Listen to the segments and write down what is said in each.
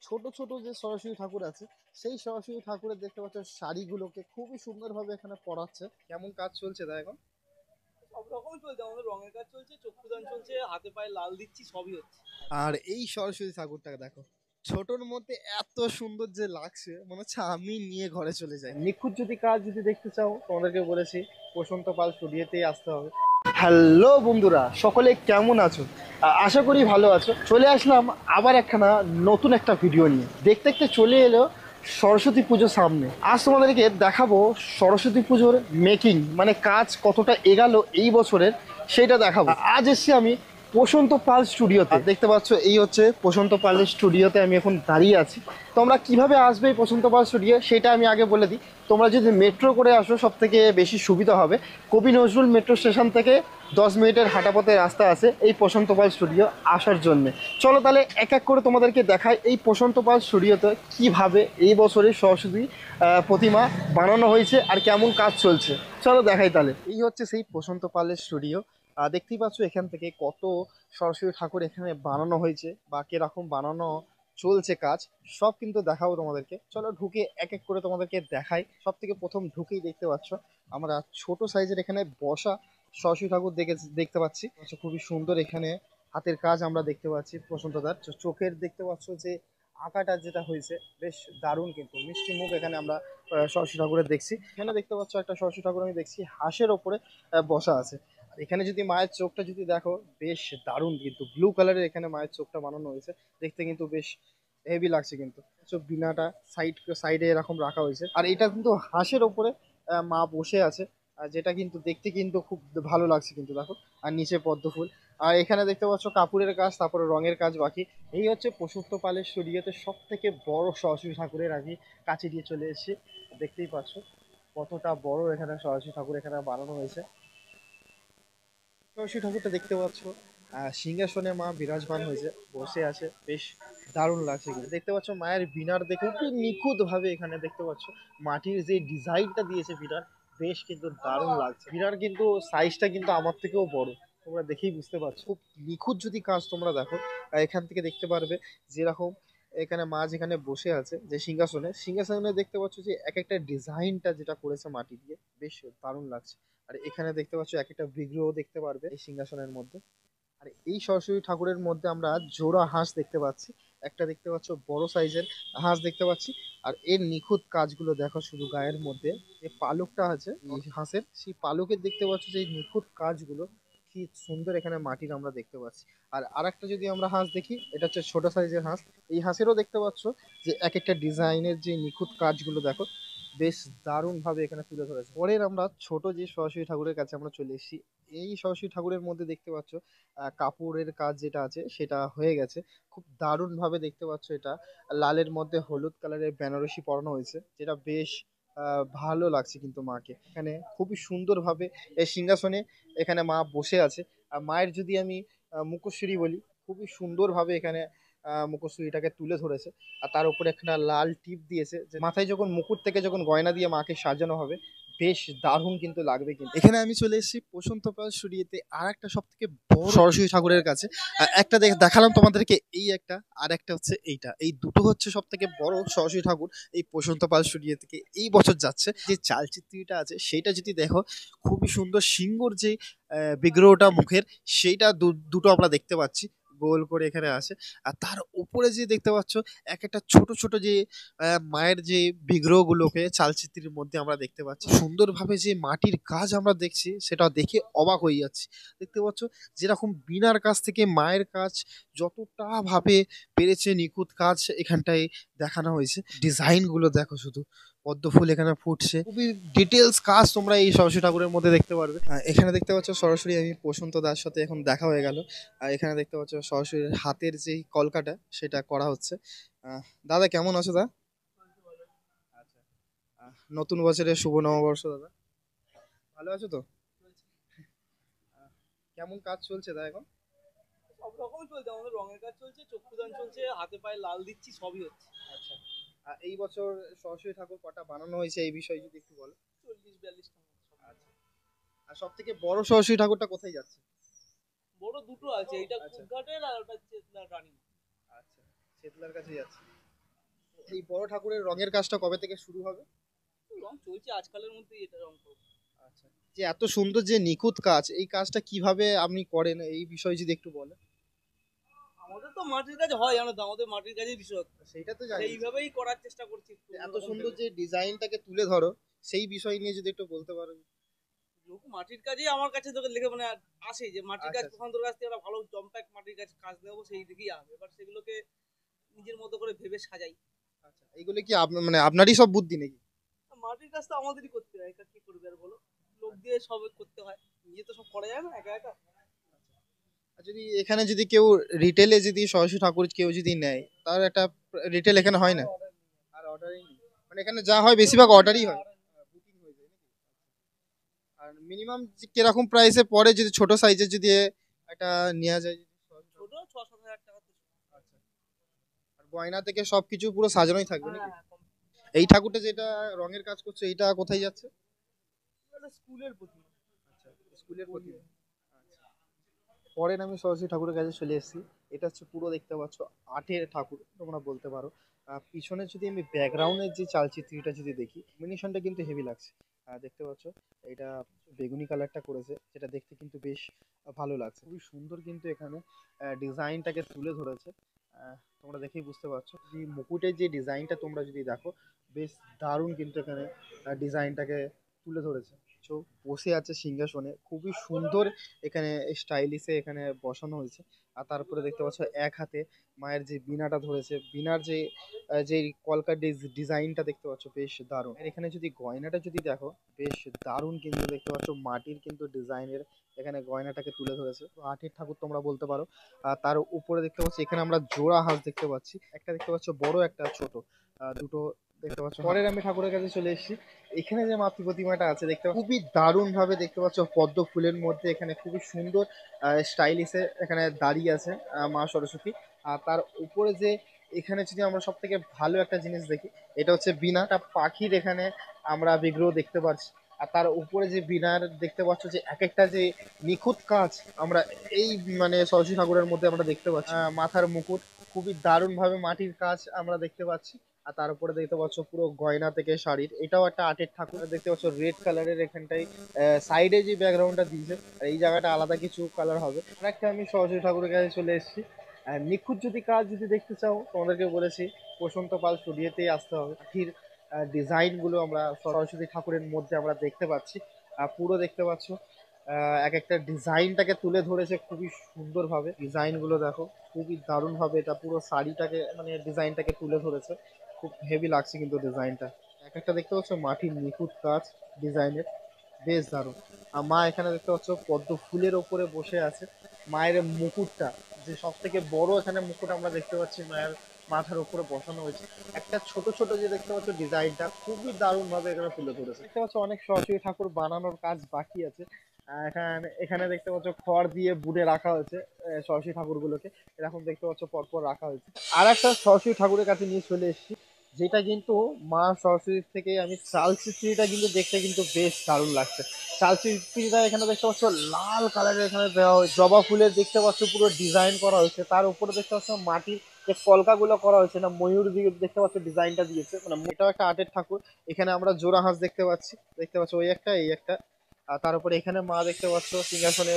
ছোট ছোট যে সরস্বতী ঠাকুর আছে সেই সরস্বতী ঠাকুরের দেখতে পাচ্ছ শাড়িগুলোকে খুবই সুন্দরভাবে এখানে পরাচ্ছে। কেমন কাজ চলছে তা এখন? সব রকম চলছে, আমাদের রঙের কাজ চলছে, চক্ষুদান চলছে, হাতে পায়ে লাল দিচ্ছি, সবই হচ্ছে। আর এই সরস্বতী ঠাকুরটাকে দেখো, ছোটর মধ্যে এত সুন্দর যে লাগছে, মনে হচ্ছে আমি নিয়ে ঘরে চলে যাই। নিখুঁত যদি কাজ যদি দেখতে চাও তোমাদেরকে বলেছি প্রশান্ত পাল স্টুডিওতেই আসতে হবে। হ্যালো বন্ধুরা, সকলে কেমন আছো? আশা করি ভালো আছো। চলে আসলাম আবার একখানা নতুন একটা ভিডিও নিয়ে। দেখতে দেখতে চলে এলো সরস্বতী পুজো সামনে। আজ তোমাদেরকে দেখাবো সরস্বতী পুজোর মেকিং, মানে কাজ কতটা এগালো এই বছরের সেটা দেখাবো। আজ এসছি আমি প্রশান্ত পাল স্টুডিওতে। দেখতে পাচ্ছ এই হচ্ছে প্রশান্ত পালের স্টুডিওতে আমি এখন দাঁড়িয়ে আছি। তোমরা কিভাবে আসবে এই প্রশান্ত পাল স্টুডিও সেটা আমি আগে বলে দিই। তোমরা যদি মেট্রো করে আসো সব থেকে বেশি সুবিধা হবে। কবি নজরুল মেট্রো স্টেশন থেকে 10 মিনিটের হাঁটাপথের রাস্তা আছে এই প্রশান্ত পাল স্টুডিও আসার জন্য। চলো তাহলে এক এক করে তোমাদেরকে দেখায় এই প্রশান্ত পাল স্টুডিওতে কিভাবে এই বছরের সরস্বতী প্রতিমা বানানো হয়েছে আর কেমন কাজ চলছে। চলো দেখাই তাহলে। এই হচ্ছে সেই প্রশান্ত পালের স্টুডিও। দেখতেই পাচ্ছ এখান থেকে কত সরস্বতী ঠাকুর এখানে বানানো হয়েছে বা কিরকম বানানো চলছে কাজ, সব কিন্তু দেখাবো তোমাদেরকে। চলো ঢুকে এক এক করে তোমাদেরকে দেখাই। সব থেকে প্রথম ঢুকেই দেখতে পাচ্ছ আমরা ছোট সাইজের এখানে বসা সরস্বতী ঠাকুর দেখতে পাচ্ছি। খুবই সুন্দর এখানে হাতের কাজ আমরা দেখতে পাচ্ছি। প্রশান্তদার চোখের দেখতে পাচ্ছ যে আঁকাটা যেটা হয়েছে বেশ দারুণ, কিন্তু মিষ্টি মুখ এখানে আমরা সরস্বতী ঠাকুরের দেখছি। এখানে দেখতে পাচ্ছ একটা সরস্বতী ঠাকুর আমি দেখছি হাঁসের ওপরে বসা আছে। আর এখানে যদি মায়ের চোখটা যদি দেখো বেশ দারুণ, কিন্তু ব্লু কালারের এখানে মায়ের চোখটা বানানো হয়েছে। দেখতে কিন্তু বেশ হেভি লাগছে। কিন্তু চোখ বিনাটা সাইডে এরকম রাখা হয়েছে। আর এটা কিন্তু হাঁসের ওপরে মা বসে আছে, আর যেটা কিন্তু দেখতে কিন্তু খুব ভালো লাগছে কিন্তু দেখো। আর নিচে পদ্ম ফুল। আর এখানে দেখতে পাচ্ছ কাপড়ের কাজ, তারপরে রঙের কাজ বাকি। এই হচ্ছে প্রশস্ত পালের স্টুডিওতে সব থেকে বড় সরস্বতী ঠাকুরের আমি কাছে দিয়ে চলে এসেছি। দেখতেই পাচ্ছ কতটা বড় এখানে সরস্বতী ঠাকুর এখানে বানানো হয়েছে। সরস্বতী ঠাকুরটা দেখতে পাচ্ছ সিংহাসনে মা বিরাজমান হয়েছে, বসে আছে, বেশ দারুণ লাগছে। কিন্তু দেখতে পাচ্ছ মায়ের বিনার দেখো কি নিখুঁত ভাবে এখানে দেখতে পাচ্ছ মাটির যে ডিজাইনটা দিয়েছে বিনার, বেশ কিন্তু দারুণ লাগছে। বিনার কিন্তু সাইজটা কিন্তু আমার থেকেও বড়, তোমরা দেখেই বুঝতে পারছো। খুব নিখুঁত যদি কাজ তোমরা দেখো এখান থেকে দেখতে পারবে যেরকম এখানে মা যেখানে বসে আছে যে সিংহাসনে, সিংহাসনে দেখতে পাচ্ছ যে এক একটা ডিজাইনটা যেটা করেছে মাটি দিয়ে বেশ দারুণ লাগছে। আর এখানে দেখতে পাচ্ছ এক একটা বিগ্রহ দেখতে পারবে এই সিংহাসনের মধ্যে। আর এই সরস্বতী ঠাকুরের মধ্যে আমরা জোড়া হাঁস দেখতে পাচ্ছি। একটা দেখতে পাচ্ছ বড় সাইজের হাঁস দেখতে পাচ্ছি। আর এর নিখুঁত কাজগুলো দেখো, শুধু গায়ের মধ্যে যে পালকটা আছে এই হাঁসের, সেই পালকের দেখতে পাচ্ছ যে এই নিখুঁত কাজগুলো কি সুন্দর এখানে মাটির আমরা দেখতে পাচ্ছি। আর আরেকটা যদি আমরা হাঁস দেখি, এটা হচ্ছে ছোট সাইজের হাঁস। এই হাঁসেরও দেখতে পাচ্ছ যে এক একটা ডিজাইনের যে নিখুঁত কাজগুলো দেখো, বেশ দারুণ ভাবে এখানে তুলে ধরেছে। পরের আমরা ছোট যে সরস্বতী ঠাকুরের কাছে আমরা চলে এসেছি। এই সরস্বতী ঠাকুরের মধ্যে দেখতে পাচ্ছ কাপড়ের কাজ যেটা আছে সেটা হয়ে গেছে। খুব দারুণ ভাবে দেখতে পাচ্ছ এটা লালের মধ্যে হলুদ কালারের বেনারসি পরানো হয়েছে, যেটা বেশ ভালো লাগছে কিন্তু মাকে। এখানে খুবই সুন্দরভাবে এই সিংহাসনে এখানে মা বসে আছে। আর মায়ের যদি আমি মুখশ্রী বলি, খুবই সুন্দরভাবে এখানে মুখশ্রীটাকে তুলে ধরেছে। আর তার উপরে একটা লাল টিপ দিয়েছে, যে মাথায় যখন মুকুট থেকে যখন গয়না দিয়ে মাকে সাজানো হবে বেশ দারুণ কিন্তু লাগবে। কিন্তু এখানে আমি চলে এসেছি প্রশান্ত পাল স্টুডিওতে আর একটা সব থেকে বড় সরস্বতী ঠাকুরের কাছে। একটা দেখালাম তোমাদেরকে এই একটা, আর একটা হচ্ছে এইটা। এই দুটো হচ্ছে সব থেকে বড় সরস্বতী ঠাকুর এই প্রশান্ত পাল স্টুডিও থেকে এই বছর যাচ্ছে। যে চালচিত্রীটা আছে সেইটা যদি দেখো, খুবই সুন্দর সিংহর যে বিগ্রহটা মুখের, সেইটা দুটো আমরা দেখতে পাচ্ছি গোল করে এখানে আছে। আর তার উপরে যে দেখতে পাচ্ছ এক একটা ছোট ছোট যে মায়ের যে বিগ্রহগুলোকে চালচিত্রের মধ্যে আমরা দেখতে পাচ্ছি। সুন্দরভাবে যে মাটির কাজ আমরা দেখছি সেটা দেখে অবাক হয়ে যাচ্ছি। দেখতে পাচ্ছ যেরকম বিনার কাছ থেকে মায়ের কাজ যতটা ভাবে পেরেছে নিখুঁত কাজ এখানটায় দেখানো হয়েছে। ডিজাইন গুলো দেখো, শুধু পদ্ম ফুল এখানে ফুটছে, খুবই ডিটেলস কাজ তোমরা এই সরস্বতী ঠাকুরের মধ্যে দেখতে পারবে। এখানে দেখতে পাচ্ছ সরাসরি আমি প্রশান্ত দার সাথে এখন দেখা হয়ে গেল। আর এখানে দেখতে পাচ্ছ সরাসরি হাতের যে কলকাটা সেটা করা হচ্ছে। দাদা কেমন আছো দা? আচ্ছা, নতুন বছরের শুভ নববর্ষ দাদা। ভালো আছো তো? আহ, কেমন কাজ চলছে দা এখন? সব রকম চলছে, আমাদের রঙের কাজ চলছে, চক্ষুদান চলছে, হাতে পায়ে লাল দিচ্ছি, সবই হচ্ছে। আচ্ছা, এই বছর সরস্বতী ঠাকুর কটা বানানো হয়েছে এই বিষয়ে যদি একটু বলো। 40-42টা মতো সব মিলিয়ে। আচ্ছা, আর সব থেকে বড় সরস্বতী ঠাকুরটা কোথায় যাচ্ছে? বড় দুটো আছে, এইটা আচ্ছা কুদঘাটের আর ওটা চেতলা রানী। আচ্ছা, শেতলার কাছে যাচ্ছে। এই বড় ঠাকুরের রঙের কাজটা কবে থেকে শুরু হবে? রং চলছে আজকালের মধ্যেই, এটা রং করবো। আচ্ছা, যে এত সুন্দর যে নিখুঁত কাজ, এই কাজটা কিভাবে আপনি করেন এই বিষয়ে যদি একটু বলেন। আমাদের তো মাটির কাজ হয়, জানো তো, আমাদের মাটির কাজের বিষয়, সেটা তো জানি, সেইভাবেই করার চেষ্টা করছি একটু এত অন্যরকম সুন্দর ভেবে। যে ডিজাইনটাকে তুলে ধরো সেই বিষয় নিয়ে যদি একটু বলতে পারো। লোক মাটির কাজই আমার কাছে তোকে লিখে মানে আসে, যে মাটির কাজ আচ্ছা, কখন তোর কাছ থেকে একটা ভালো জম্প্যাক্ট মাটির কাজ কাজ দেবো, সেই দিকেই আসবে। এবার সেগুলোকে নিজের মতো করে ভেবে সাজাই। আচ্ছা, এইগুলো কি মানে আপনারই সব বুদ্ধি নাকি? আর মাটির কাজ তো আমাদেরই করতে হয়, একা কি করবে আর বলো, লোক দিয়ে সব করতে হয়, নিজে তো সব করা যায় না একা একা। আর যদি এখানে যদি কেউ রিটেলে যদি সরস্বতী ঠাকুর কেউ যদি নেয়, তার একটা রিটেল এখানে হয় না? আর অর্ডারই নেই, মানে এখানে যা হয় বেশিরভাগ অর্ডারই হয়, বুকিং হয়ে যায় নাকি? আর মিনিমাম কিরকম প্রাইসে পরে যদি ছোট সাইজের যদি একটা নেওয়া যায় যদি ছোট 6-7 হাজার টাকা তো। আচ্ছা, আর গয়না থেকে সবকিছু পুরো সাজানোই থাকবে হ্যাঁ নাকি? হ্যাঁ কম। এই ঠাকুরটা যেটা রঙের কাজ করছে এইটা কোথায় যাচ্ছে? এটা স্কুলের প্রতি। আচ্ছা, স্কুলের প্রতিমা। আচ্ছা, পরের আমি সরস্বতী ঠাকুরের কাছে চলে এসেছি। এটা হচ্ছে পুরো দেখতে পাচ্ছ আটের ঠাকুর তোমরা বলতে পারো। পিছনে যদি আমি ব্যাকগ্রাউন্ডের যে চালচিত্রটা যদি দেখি, কম্বিনেশনটা কিন্তু হেভি লাগছে। দেখতে পাচ্ছ এটা বেগুনি কালারটা করেছে, যেটা দেখতে কিন্তু বেশ ভালো লাগছে, খুবই সুন্দর কিন্তু এখানে ডিজাইনটাকে তুলে ধরেছে। তোমরা দেখেই বুঝতে পারছো যে মুকুটের যে ডিজাইনটা তোমরা যদি দেখো, বেশ দারুণ কিন্তু এখানে ডিজাইনটাকে তুলে ধরেছে। তো বসে আছে সিংহাসনে, খুবই সুন্দর এখানে স্টাইলিশে এখানে বসানো হয়েছে। আর তারপরে দেখতে পাচ্ছ এক হাতে মায়ের যে বীণাটা ধরেছে, বীণার যে যে কলকার ডিজাইনটা দেখতে পাচ্ছ বেশ দারুণ। আর এখানে যদি গয়নাটা যদি দেখো, বেশ দারুণ কিন্তু দেখতে পাচ্ছ, মাটির কিন্তু ডিজাইনের এখানে গয়নাটাকে তুলে ধরেছে, তো আটের ঠাকুর তোমরা বলতে পারো। আর তার উপরে দেখতে পাচ্ছি এখানে আমরা জোড়া হাঁস দেখতে পাচ্ছি, একটা দেখতে পাচ্ছ বড়, একটা ছোট, দুটো দেখতে পাচ্ছ। পরের আমি ঠাকুরের কাছে চলে এসেছি। এখানে যে মাতৃ প্রতিমাটা আছে দেখতে পাচ্ছ, খুবই দারুণ ভাবে দেখতে পাচ্ছ পদ্ম ফুলের মধ্যে এখানে খুবই সুন্দর স্টাইলিশে এখানে দাঁড়িয়ে আছে মা সরস্বতী। আর তার উপরে যে এখানে যদি আমরা সব থেকে ভালো একটা জিনিস দেখি, এটা হচ্ছে বীণাটা পাখির এখানে আমরা বিগ্রহ দেখতে পাচ্ছি। আর তার উপরে যে বীণার দেখতে পাচ্ছ যে এক একটা যে নিখুঁত কাজ আমরা এই মানে সরস্বতী ঠাকুরের মধ্যে আমরা দেখতে পাচ্ছি। মাথার মুকুট খুবই দারুণ ভাবে মাটির কাজ আমরা দেখতে পাচ্ছি। আর তার উপরে দেখতে পাচ্ছ পুরো গয়না থেকে শাড়ির, এটাও একটা আর্টের ঠাকুর দেখতে পাচ্ছ, রেড কালারের এখানটাই সাইডে যে ব্যাকগ্রাউন্ডটা দিয়েছে, আর এই জায়গাটা আলাদা কিছু কালার হবে। আর একটা আমি সরস্বতী ঠাকুরের কাছে চলে এসেছি। নিখুঁত যদি কাজ যদি দেখতে চাও, তোমাদেরকে বলেছি বসন্ত পাল স্টুডিওতেই আসতে হবে। পাখির ডিজাইন গুলো আমরা সরস্বতী ঠাকুরের মধ্যে আমরা দেখতে পাচ্ছি। পুরো দেখতে পাচ্ছ এক একটা ডিজাইনটাকে তুলে ধরেছে খুবই সুন্দরভাবে। ডিজাইনগুলো দেখো, খুবই দারুণভাবে এটা পুরো শাড়িটাকে মানে ডিজাইনটাকে তুলে ধরেছে, খুব হেভি লাগছে কিন্তু ডিজাইনটা। এক একটা দেখতে পাচ্ছ মাটির নিখুঁত কাজ ডিজাইনের, বেশ দারুণ। আর মা এখানে দেখতে পাচ্ছ পদ্ম ফুলের ওপরে বসে আছে। মায়ের মুকুটটা যে সব থেকে বড় এখানে মুকুট আমরা দেখতে পাচ্ছি মায়ের মাথার উপরে বসানো হয়েছে। একটা ছোট ছোট যে দেখতে পাচ্ছ ডিজাইনটা খুবই দারুণ ভাবে এখানে তুলে ধরেছে। দেখতে পাচ্ছ অনেক সরস্বতী ঠাকুর বানানোর কাজ বাকি আছে। এখানে এখানে দেখতে পাচ্ছ খড় দিয়ে বুনে রাখা হয়েছে সরস্বতী ঠাকুরগুলোকে, এরকম দেখতে পাচ্ছ পরপর রাখা হয়েছে। আর একটা সরস্বতী ঠাকুরের কাছে নিয়ে চলে এসেছি, যেটা কিন্তু মা সরস্বতীর থেকে আমি চালচিত্রিটা কিন্তু দেখতে কিন্তু বেশ দারুণ লাগছে। চালচিত্রিটা এখানে দেখতে পাচ্ছ লাল কালারের এখানে দেওয়া হয়েছে, জবা ফুলের দেখতে পাচ্ছ পুরো ডিজাইন করা হয়েছে। তার উপরে দেখতে পাচ্ছ মাটির যে কলকাগুলো করা হয়েছে, না ময়ূর দিয়ে দেখতে পাচ্ছ ডিজাইনটা দিয়েছে, মানে এটাও একটা আর্টের ঠাকুর। এখানে আমরা জোড়া হাঁস দেখতে পাচ্ছি, দেখতে পাচ্ছ ওই একটা এই একটা। আর তার উপরে এখানে মা দেখতে পাচ্ছ সিংহাসনে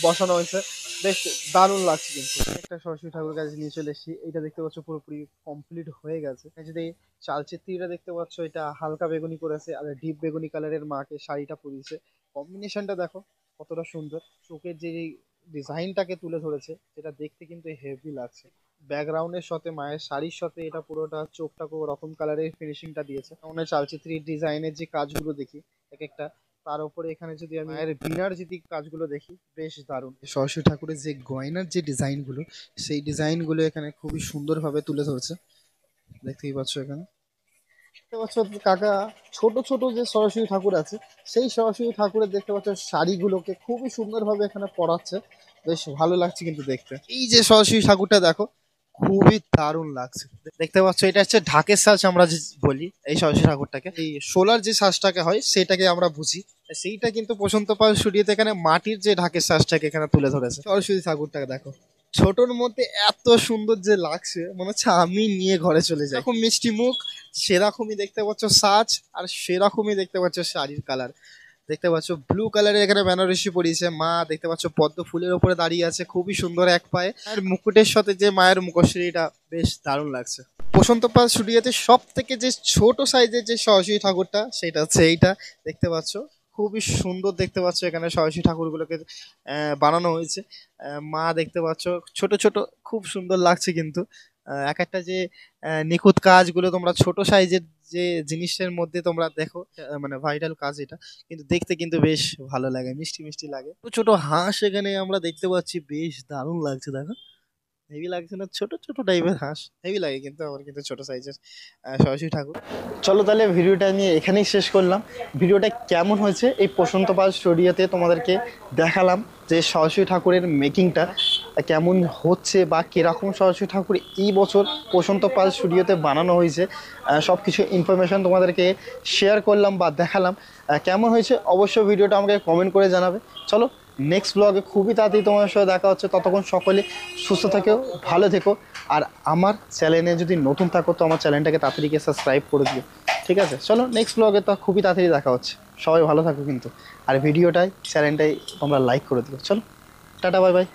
বসানো হয়েছে, বেশ দারুণ লাগছে। কিন্তু একটা সরস্বতী ঠাকুরের কাছে নিয়ে চলে এসেছি, এটা দেখতে পাচ্ছ পুরোপুরি কমপ্লিট হয়ে গেছে। যদি চালচিত্রীরা দেখতে পাচ্ছ, এটা হালকা বেগুনি করেছে আর ডিপ বেগুনি কালারের মাকে শাড়িটা পরিয়েছে, কম্বিনেশনটা দেখো কতটা সুন্দর। চোখের যে ডিজাইনটাকে তুলে ধরেছে, যেটা দেখতে কিন্তু হেভি লাগছে। ব্যাকগ্রাউন্ডের সাথে মায়ের শাড়ির সাথে এটা পুরোটা চোখটাকে ওরকম কালারের ফিনিশিংটা দিয়েছে। আমাদের চালচিত্রীর ডিজাইনের যে কাজগুলো দেখি এক একটা, তার উপরে এখানে যদি আমি মায়ের বীণার যদি কাজগুলো দেখি, বেশ দারুণ। সরস্বতী ঠাকুরের যে গয়নার যে ডিজাইনগুলো, সেই ডিজাইনগুলো এখানে খুবই সুন্দরভাবে তুলে ধরেছে, দেখতেই পাচ্ছ এখানে। দেখতে পাচ্ছ কাকা, ছোট ছোট যে সরস্বতী ঠাকুর আছে, সেই সরস্বতী ঠাকুরের দেখতে পাচ্ছ শাড়িগুলোকে খুবই সুন্দরভাবে এখানে পরাচ্ছে, বেশ ভালো লাগছে কিন্তু দেখতে। এই যে সরস্বতী ঠাকুরটা দেখো, খুবই দারুণ লাগছে। দেখতে পাচ্ছ এটা হচ্ছে ঢাকের সাজ আমরা যে বলি এই সরস্বতী ঠাকুরটাকে, এই সোলার যে সাজটাকে হয় সেটাকে আমরা বুঝি, সেইটা কিন্তু বসন্ত পাল স্টুডিওতে এখানে মাটির যে ঢাকের সাজটাকে এখানে তুলে ধরেছে। সরস্বতী ঠাকুরটাকে দেখো, ছোটর মধ্যে এত সুন্দর যে লাগছে মনে হচ্ছে আমি নিয়ে ঘরে চলে যাই। এরকম মিষ্টি মুখ, সেরকমই দেখতে পাচ্ছ সাজ, আর সেরকমই দেখতে পাচ্ছ শাড়ির কালার। দেখতে পাচ্ছ ব্লু কালারের এখানে বেনারসি পরিয়েছে মা, দেখতে পাচ্ছ পদ্ম ফুলের উপরে দাঁড়িয়ে আছে খুবই সুন্দর এক পায়ে। আর মুকুটের সাথে যে মায়ের মুখশ্রীটা বেশ দারুণ লাগছে। বসন্ত পাল স্টুডিওতে সব থেকে যে ছোট সাইজের যে সরস্বতী ঠাকুরটা সেটা হচ্ছে এইটা, দেখতে পাচ্ছ খুবই সুন্দর দেখতে পাচ্ছ এখানে সরস্বতী ঠাকুরগুলোকে বানানো হয়েছে। মা দেখতে পাচ্ছ ছোট ছোট, খুব সুন্দর লাগছে কিন্তু। এক একটা যে নিখুঁত কাজগুলো তোমরা ছোট সাইজের যে জিনিসের মধ্যে তোমরা দেখো, মানে ভাইরাল কাজ এটা, কিন্তু দেখতে কিন্তু বেশ ভালো লাগে, মিষ্টি মিষ্টি লাগে। ছোট ছোট হাঁস এখানে আমরা দেখতে পাচ্ছি, বেশ দারুণ লাগছে দেখো, হেভি লাগছে না? ছোট ছোট টাইপের হাঁস হেভি লাগে কিন্তু আমার, কিন্তু ছোট সাইজের সরস্বতী ঠাকুর। চলো তাহলে ভিডিওটা নিয়ে এখানেই শেষ করলাম। ভিডিওটা কেমন হয়েছে এই বসন্ত পাল স্টুডিওতে তোমাদেরকে দেখালাম যে সরস্বতী ঠাকুরের মেকিংটা কেমন হচ্ছে বা কীরকম সরস্বতী ঠাকুর এই বছর বসন্ত পাল স্টুডিওতে বানানো হয়েছে, সব কিছু ইনফরমেশান তোমাদেরকে শেয়ার করলাম বা দেখালাম। কেমন হয়েছে অবশ্যই ভিডিওটা আমাকে কমেন্ট করে জানাবে। চলো নেক্সট ব্লগে খুবই তাড়াতাড়ি তোমার সাথে দেখা হচ্ছে, ততক্ষণ সকলে সুস্থ থেকো, ভালো থেকো। আর আমার চ্যানেলে যদি নতুন থাকো তো আমার চ্যানেলটাকে তাড়াতাড়ি সাবস্ক্রাইব করে দিও, ঠিক আছে? চলো নেক্সট ব্লগে তো খুবই তাড়াতাড়ি দেখা হচ্ছে, সবাই ভালো থাকো কিন্তু। আর ভিডিওটাই চ্যানেলটাই তোমরা লাইক করে দিও। চলো টাটা, বাই বাই।